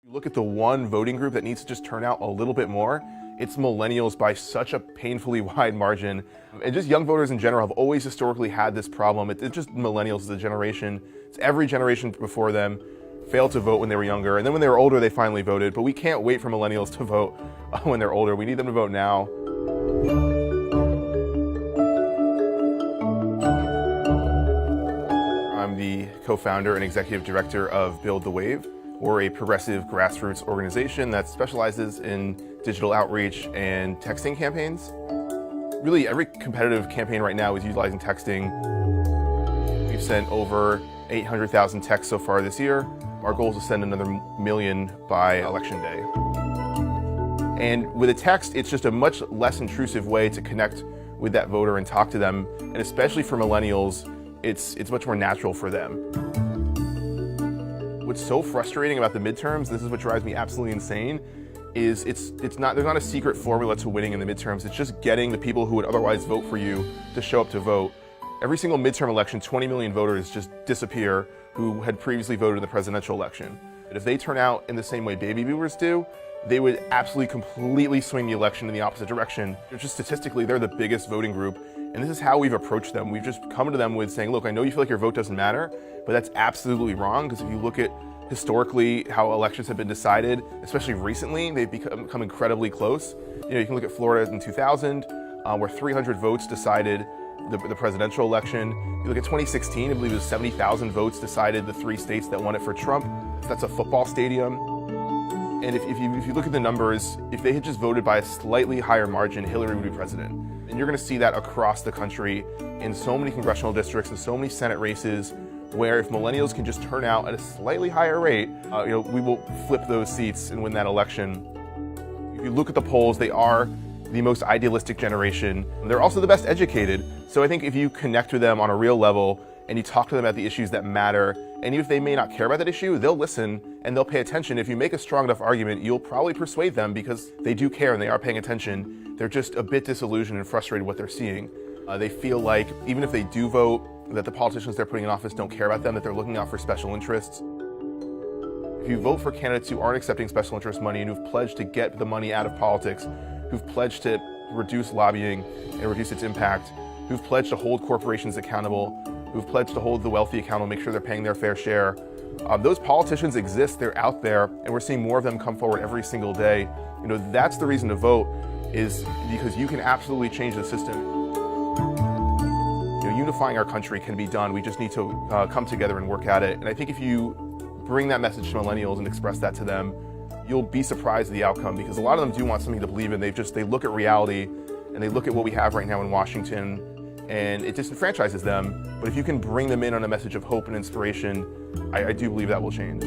You look at the one voting group that needs to just turn out a little bit more, it's millennials by such a painfully wide margin. And just young voters in general have always historically had this problem. It's just millennials as a generation. It's every generation before them failed to vote when they were younger. And then when they were older, they finally voted. But we can't wait for millennials to vote when they're older. We need them to vote now. I'm the co-founder and executive director of Build the Wave. We're a progressive grassroots organization that specializes in digital outreach and texting campaigns. Really, every competitive campaign right now is utilizing texting. We've sent over 800,000 texts so far this year. Our goal is to send another million by election day. And with a text, it's just a much less intrusive way to connect with that voter and talk to them. And especially for millennials, it's much more natural for them. What's so frustrating about the midterms, this is what drives me absolutely insane, is there's not a secret formula to winning in the midterms. It's just getting the people who would otherwise vote for you to show up to vote. Every single midterm election, 20 million voters just disappear who had previously voted in the presidential election. But if they turn out in the same way baby boomers do, they would absolutely completely swing the election in the opposite direction. Just statistically, they're the biggest voting group. And this is how we've approached them. We've just come to them with saying, look, I know you feel like your vote doesn't matter, but that's absolutely wrong, because if you look at historically how elections have been decided, especially recently, they've become incredibly close. You can look at Florida in 2000, where 300 votes decided the presidential election. You look at 2016, I believe it was 70,000 votes decided the 3 states that won it for Trump. That's a football stadium. And if you look at the numbers, if they had just voted by a slightly higher margin, Hillary would be president. And you're going to see that across the country in so many congressional districts and so many Senate races, where if millennials can just turn out at a slightly higher rate, we will flip those seats and win that election. If you look at the polls, they are the most idealistic generation. They're also the best educated. So I think if you connect with them on a real level and you talk to them about the issues that matter, and even if they may not care about that issue, they'll listen and they'll pay attention. If you make a strong enough argument, you'll probably persuade them because they do care and they are paying attention. They're just a bit disillusioned and frustrated with what they're seeing. They feel like even if they do vote, that the politicians they're putting in office don't care about them, that they're looking out for special interests. If you vote for candidates who aren't accepting special interest money and who've pledged to get the money out of politics, who've pledged to reduce lobbying and reduce its impact, who've pledged to hold corporations accountable, who've pledged to hold the wealthy accountable, make sure they're paying their fair share. Those politicians exist, they're out there, and we're seeing more of them come forward every single day. That's the reason to vote, is because you can absolutely change the system. Unifying our country can be done. We just need to come together and work at it. And I think if you bring that message to millennials and express that to them, you'll be surprised at the outcome, because a lot of them do want something to believe in. They look at reality and they look at what we have right now in Washington, and it disenfranchises them. But if you can bring them in on a message of hope and inspiration, I do believe that will change.